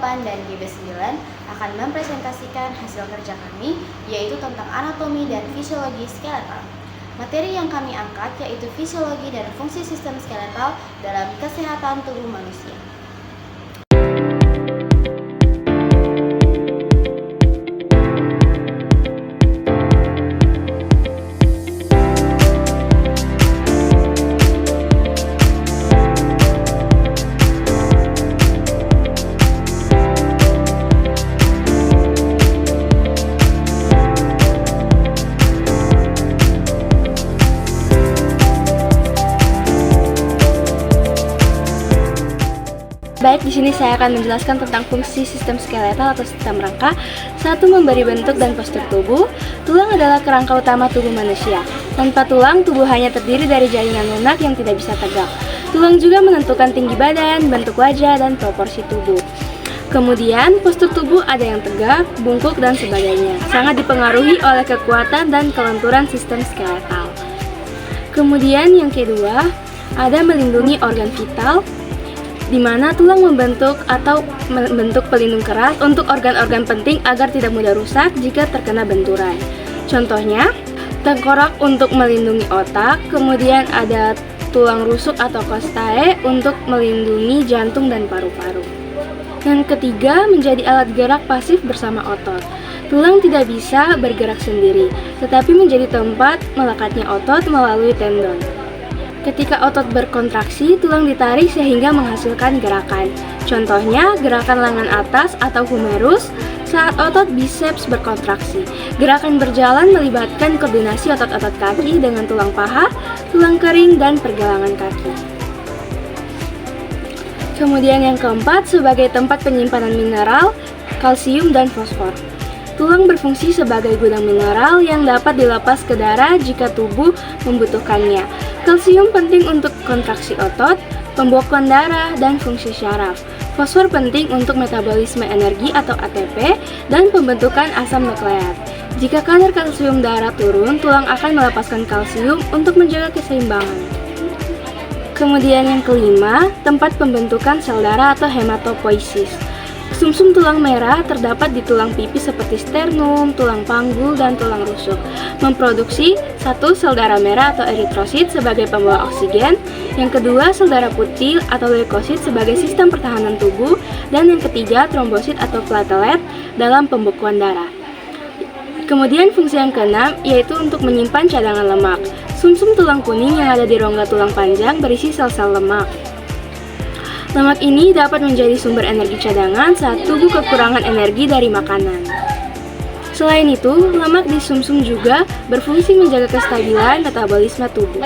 G8 dan G9 akan mempresentasikan hasil kerja kami, yaitu tentang anatomi dan fisiologi skeletal. Materi yang kami angkat yaitu fisiologi dan fungsi sistem skeletal dalam kesehatan tubuh manusia. Baik, di sini saya akan menjelaskan tentang fungsi sistem skeletal atau sistem rangka. Satu, memberi bentuk dan postur tubuh. Tulang adalah kerangka utama tubuh manusia. Tanpa tulang, tubuh hanya terdiri dari jaringan lunak yang tidak bisa tegak. Tulang juga menentukan tinggi badan, bentuk wajah, dan proporsi tubuh. Kemudian, postur tubuh ada yang tegak, bungkuk, dan sebagainya. Sangat dipengaruhi oleh kekuatan dan kelenturan sistem skeletal. Kemudian yang kedua, ada melindungi organ vital, di mana tulang membentuk pelindung keras untuk organ-organ penting agar tidak mudah rusak jika terkena benturan. Contohnya, tengkorak untuk melindungi otak, kemudian ada tulang rusuk atau costae untuk melindungi jantung dan paru-paru. Yang ketiga, menjadi alat gerak pasif bersama otot. Tulang tidak bisa bergerak sendiri, tetapi menjadi tempat melekatnya otot melalui tendon. Ketika otot berkontraksi, tulang ditarik sehingga menghasilkan gerakan. Contohnya, gerakan lengan atas atau humerus saat otot biceps berkontraksi. Gerakan berjalan melibatkan koordinasi otot-otot kaki dengan tulang paha, tulang kering, dan pergelangan kaki. Kemudian yang keempat, sebagai tempat penyimpanan mineral, kalsium, dan fosfor. Tulang berfungsi sebagai gudang mineral yang dapat dilepas ke darah jika tubuh membutuhkannya. Kalsium penting untuk kontraksi otot, pembekuan darah, dan fungsi syaraf. Fosfor penting untuk metabolisme energi atau ATP dan pembentukan asam nukleat. Jika kadar kalsium darah turun, tulang akan melepaskan kalsium untuk menjaga keseimbangan. Kemudian yang kelima, tempat pembentukan sel darah atau hematopoiesis. Sumsum tulang merah terdapat di tulang pipis seperti sternum, tulang panggul, dan tulang rusuk. Memproduksi satu, sel darah merah atau eritrosit sebagai pembawa oksigen. Yang kedua, sel darah putih atau leukosit sebagai sistem pertahanan tubuh. Dan yang ketiga, trombosit atau platelet dalam pembekuan darah. Kemudian fungsi yang keenam yaitu untuk menyimpan cadangan lemak. Sumsum tulang kuning yang ada di rongga tulang panjang berisi sel-sel lemak. Lemak ini dapat menjadi sumber energi cadangan saat tubuh kekurangan energi dari makanan. Selain itu, lemak di sumsum juga berfungsi menjaga kestabilan metabolisme tubuh.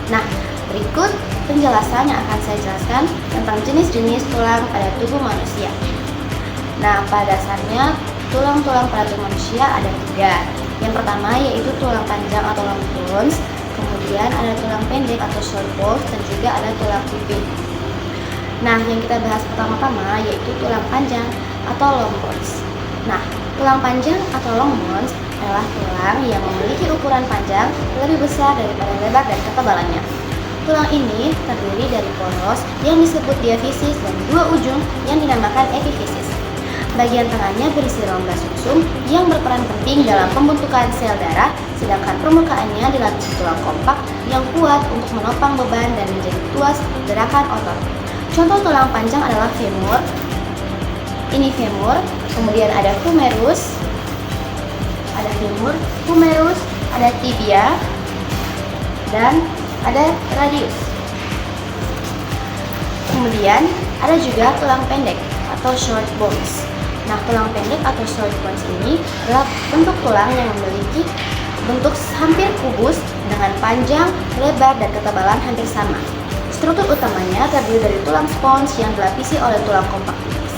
Nah, berikut penjelasan yang akan saya jelaskan tentang jenis-jenis tulang pada tubuh manusia. Nah, pada dasarnya tulang-tulang pada tubuh manusia ada 3. Yang pertama yaitu tulang panjang atau long bones, kemudian ada tulang pendek atau short bones, dan juga ada tulang pipih. Nah, yang kita bahas pertama-tama yaitu tulang panjang atau long bones. Nah, tulang panjang atau long bones adalah tulang yang memiliki ukuran panjang lebih besar daripada lebar dan ketebalannya. Tulang ini terdiri dari poros yang disebut diafisis dan 2 ujung yang dinamakan epifisis. Bagian tengahnya berisi rongga sumsum yang berperan penting dalam pembentukan sel darah, sedangkan permukaannya dilapisi tulang kompak yang kuat untuk menopang beban dan menjadi tuas gerakan otot. Contoh tulang panjang adalah femur. Ini femur, kemudian ada humerus, ada tibia, dan ada radius. Kemudian ada juga tulang pendek atau short bones. Nah, tulang pendek atau short bones ini adalah bentuk tulang yang memiliki bentuk hampir kubus dengan panjang, lebar, dan ketebalan hampir sama. Struktur utamanya terdiri dari tulang spons yang dilapisi oleh tulang kompak tipis.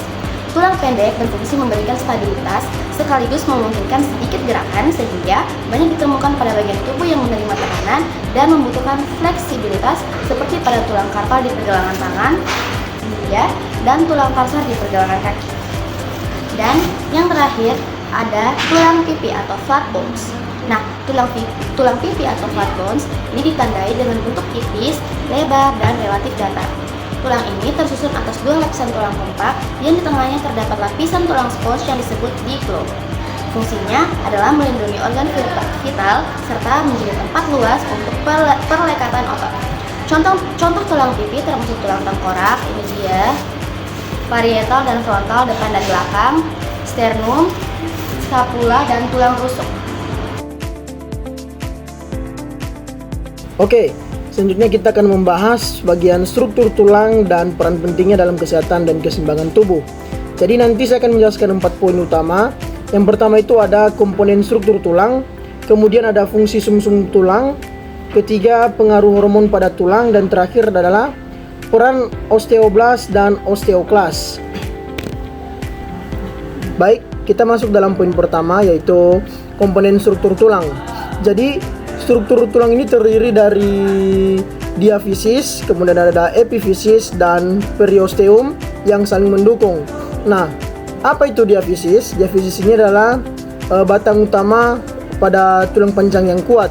Tulang pendek berfungsi memberikan stabilitas sekaligus memungkinkan sedikit gerakan sehingga banyak ditemukan pada bagian tubuh yang menerima tekanan dan membutuhkan fleksibilitas seperti pada tulang karpal di pergelangan tangan, dan tulang tarsal di pergelangan kaki. Dan yang terakhir ada tulang pipi atau flat bones. Nah, tulang pipi atau flat bones ini ditandai dengan bentuk tipis, lebar, dan relatif datar. Tulang ini tersusun atas dua lapisan tulang kompak yang di tengahnya terdapat lapisan tulang spons yang disebut diplom. Fungsinya adalah melindungi organ vital serta menjadi tempat luas untuk perlekatan otot. Contoh tulang pipi termasuk tulang tengkorak, ini dia, parietal dan frontal depan dan belakang, sternum, scapula, dan tulang rusuk. Oke, selanjutnya kita akan membahas bagian struktur tulang dan peran pentingnya dalam kesehatan dan keseimbangan tubuh. Jadi nanti saya akan menjelaskan 4 poin utama. Yang pertama itu ada komponen struktur tulang, kemudian ada fungsi sumsum tulang, ketiga pengaruh hormon pada tulang, dan terakhir adalah peran osteoblast dan osteoklas. Baik, kita masuk dalam poin pertama yaitu komponen struktur tulang. Jadi struktur tulang ini terdiri dari diafisis, kemudian ada epifisis dan periosteum yang saling mendukung. Nah, apa itu diafisis? Diafisis ini adalah batang utama pada tulang panjang yang kuat.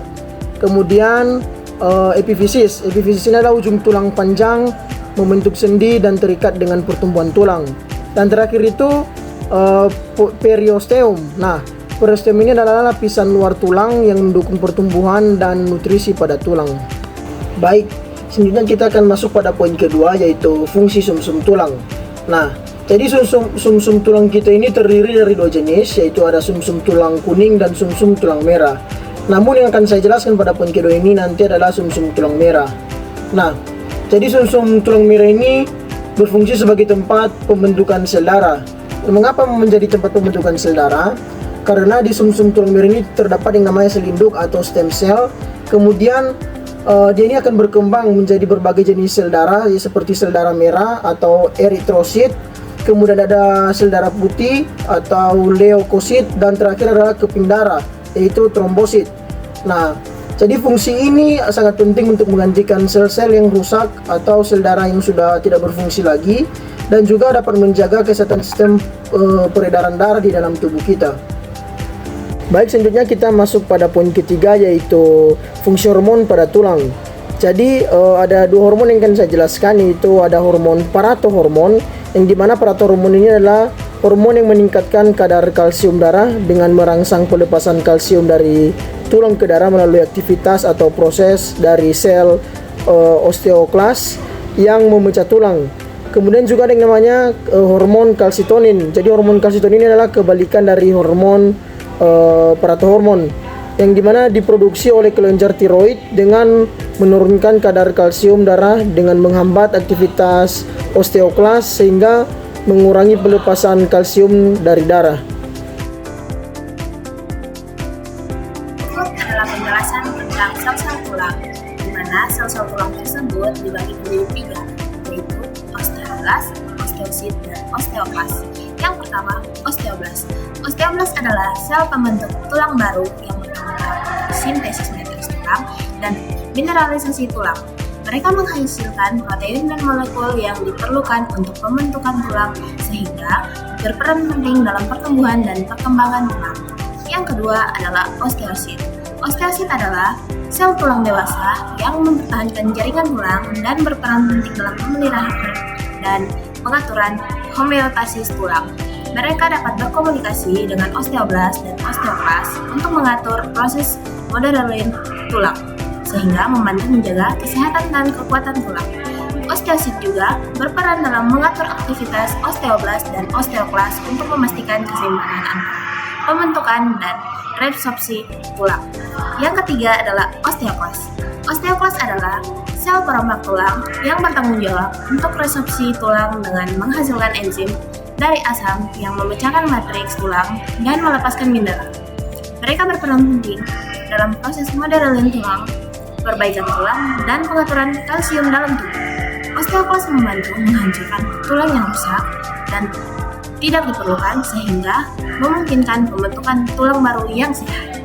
Kemudian epifisis ini adalah ujung tulang panjang membentuk sendi dan terikat dengan pertumbuhan tulang. Dan terakhir itu periosteum. Nah, periosteum ini adalah lapisan luar tulang yang mendukung pertumbuhan dan nutrisi pada tulang. Baik, selanjutnya kita akan masuk pada poin kedua yaitu fungsi sumsum tulang. Nah, jadi sumsum tulang kita ini terdiri dari 2 jenis, yaitu ada sumsum tulang kuning dan sumsum tulang merah. Namun yang akan saya jelaskan pada poin kedua ini nanti adalah sumsum tulang merah. Nah, jadi sumsum tulang merah ini berfungsi sebagai tempat pembentukan sel darah. Mengapa menjadi tempat pembentukan sel darah? Karena di sumsum tulang merah ini terdapat yang namanya sel induk atau stem cell. Kemudian dia ini akan berkembang menjadi berbagai jenis sel darah, seperti sel darah merah atau eritrosit, kemudian ada sel darah putih atau leukosit, dan terakhir adalah keping darah yaitu trombosit. Nah, jadi fungsi ini sangat penting untuk menggantikan sel-sel yang rusak atau sel darah yang sudah tidak berfungsi lagi, dan juga dapat menjaga kesehatan sistem peredaran darah di dalam tubuh kita. Baik, selanjutnya kita masuk pada poin ketiga yaitu fungsi hormon pada tulang. Jadi ada 2 hormon yang akan saya jelaskan, yaitu ada hormon paratohormon, yang dimana paratohormon ini adalah hormon yang meningkatkan kadar kalsium darah dengan merangsang pelepasan kalsium dari tulang ke darah melalui aktivitas atau proses dari sel osteoklas yang memecah tulang. Kemudian juga ada yang namanya hormon kalsitonin. Jadi hormon kalsitonin ini adalah kebalikan dari hormon paratohormon, yang dimana diproduksi oleh kelenjar tiroid dengan menurunkan kadar kalsium darah dengan menghambat aktivitas osteoklas sehingga mengurangi pelepasan kalsium dari darah. Berikut adalah penjelasan tentang sel-sel tulang, di mana sel-sel tulang tersebut dibagi menjadi 3, yaitu osteoblast, osteosit, dan osteoklas. Yang pertama, osteoblast. Osteoblast adalah sel pembentuk tulang baru yang bertanggung jawab untuk sintesis matriks tulang dan mineralisasi tulang. Mereka menghasilkan protein dan molekul yang diperlukan untuk pembentukan tulang sehingga berperan penting dalam pertumbuhan dan perkembangan tulang. Yang kedua adalah osteosit. Osteosit adalah sel tulang dewasa yang mempertahankan jaringan tulang dan berperan penting dalam pemeliharaan dan pengaturan homeostasis tulang. Mereka dapat berkomunikasi dengan osteoblast dan osteoklas untuk mengatur proses modeling tulang, sehingga membantu menjaga kesehatan dan kekuatan tulang. Osteosit juga berperan dalam mengatur aktivitas osteoblast dan osteoklas untuk memastikan keseimbangan antara pembentukan dan resorpsi tulang. Yang ketiga adalah osteoklas. Osteoklas adalah sel perombak tulang yang bertanggung jawab untuk resorpsi tulang dengan menghasilkan enzim dari asam yang memecahkan matriks tulang dan melepaskan mineral. Mereka berperan penting dalam proses modeling tulang, perbaikan tulang, dan pengaturan kalsium dalam tubuh. Osteoklas membantu menghancurkan tulang yang rusak dan tidak diperlukan sehingga memungkinkan pembentukan tulang baru yang sehat.